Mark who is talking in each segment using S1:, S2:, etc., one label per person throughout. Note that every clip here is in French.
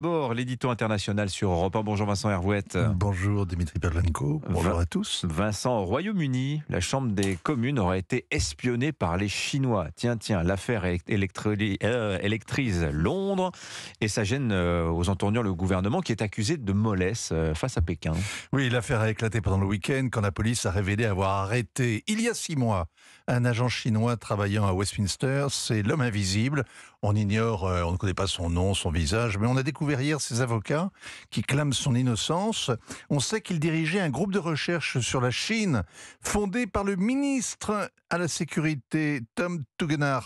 S1: D'abord, l'édito international sur Europe 1. Bonjour Vincent Hervouette.
S2: Bonjour Dimitri Perlenko, bonjour à tous.
S1: Vincent, au Royaume-Uni, la Chambre des communes aurait été espionnée par les Chinois. Tiens, l'affaire électrise Londres et ça gêne aux entournures le gouvernement qui est accusé de mollesse face à Pékin.
S2: Oui, l'affaire a éclaté pendant le week-end quand la police a révélé avoir arrêté, il y a 6 mois, un agent chinois travaillant à Westminster. C'est l'homme invisible. On ignore, on ne connaît pas son nom, son visage, mais on a découvert hier ses avocats qui clament son innocence. On sait qu'il dirigeait un groupe de recherche sur la Chine fondé par le ministre à la sécurité Tom Tugendhat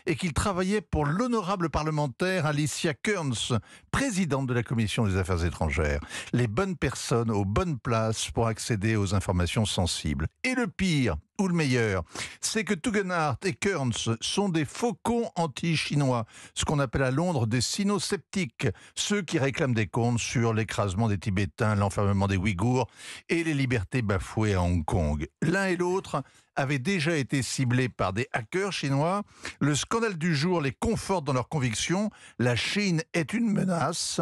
S2: et qu'il travaillait pour l'honorable parlementaire Alicia Kearns, présidente de la Commission des Affaires étrangères. Les bonnes personnes aux bonnes places pour accéder aux informations sensibles. Et le pire, ou le meilleur, c'est que Tugendhat et Kearns sont des faucons anti-chinois, ce qu'on appelle à Londres des sino-sceptiques, ceux qui réclament des comptes sur l'écrasement des Tibétains, l'enfermement des Ouïghours et les libertés bafouées à Hong Kong. L'un et l'autre avaient déjà été ciblés par des hackers chinois. Le scandale du jour les conforte dans leurs convictions. La Chine est une menace,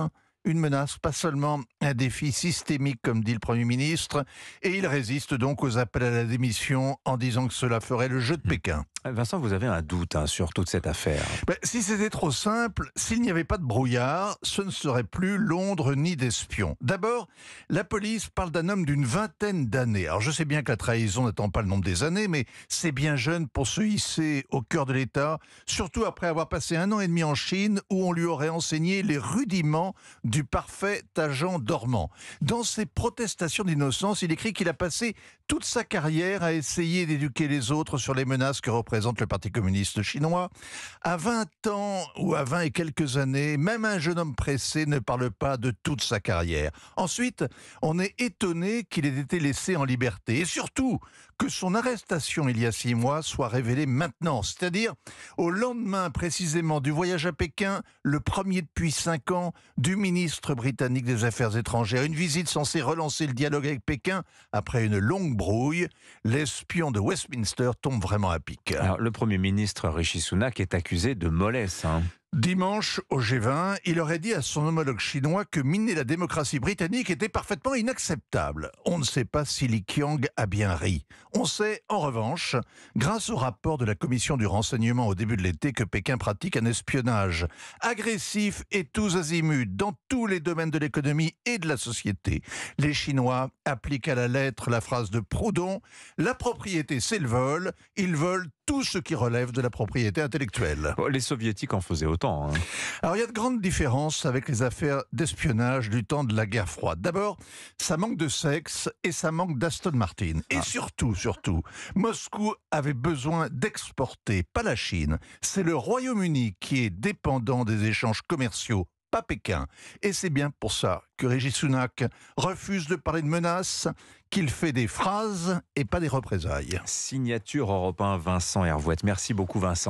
S2: pas seulement un défi systémique, comme dit le Premier ministre, et il résiste donc aux appels à la démission en disant que cela ferait le jeu de Pékin.
S1: Vincent, vous avez un doute sur toute cette affaire.
S2: Si c'était trop simple, s'il n'y avait pas de brouillard, ce ne serait plus Londres ni d'espions. D'abord, la police parle d'un homme d'une vingtaine d'années. Alors je sais bien que la trahison n'attend pas le nombre des années, mais c'est bien jeune pour se hisser au cœur de l'État, surtout après avoir passé 1 an et demi en Chine où on lui aurait enseigné les rudiments du parfait agent dormant. Dans ses protestations d'innocence, il écrit qu'il a passé toute sa carrière à essayer d'éduquer les autres sur les menaces que représente le Parti communiste chinois. À 20 ans ou à 20 et quelques années, même un jeune homme pressé ne parle pas de toute sa carrière. Ensuite, on est étonné qu'il ait été laissé en liberté et surtout que son arrestation il y a 6 mois soit révélée maintenant, c'est-à-dire au lendemain précisément du voyage à Pékin, le premier depuis 5 ans, du ministre britannique des Affaires étrangères. Une visite censée relancer le dialogue avec Pékin après une longue brouille. L'espion de Westminster tombe vraiment à pic.
S1: Alors, le Premier ministre Rishi Sunak est accusé de mollesse.
S2: Dimanche, au G20, il aurait dit à son homologue chinois que miner la démocratie britannique était parfaitement inacceptable. On ne sait pas si Li Qiang a bien ri. On sait, en revanche, grâce au rapport de la Commission du renseignement au début de l'été, que Pékin pratique un espionnage agressif et tous azimuts dans tous les domaines de l'économie et de la société. Les Chinois appliquent à la lettre la phrase de Proudhon « La propriété, c'est le vol. Ils volent tout ce qui relève de la propriété intellectuelle. »
S1: Les soviétiques en faisaient autant.
S2: Alors il y a de grandes différences avec les affaires d'espionnage du temps de la guerre froide. D'abord, ça manque de sexe et ça manque d'Aston Martin. Et surtout, Moscou avait besoin d'exporter, pas la Chine. C'est le Royaume-Uni qui est dépendant des échanges commerciaux, pas Pékin. Et c'est bien pour ça que Rishi Sunak refuse de parler de menaces, qu'il fait des phrases et pas des représailles.
S1: Signature Europe 1, Vincent Hervouette. Merci beaucoup Vincent.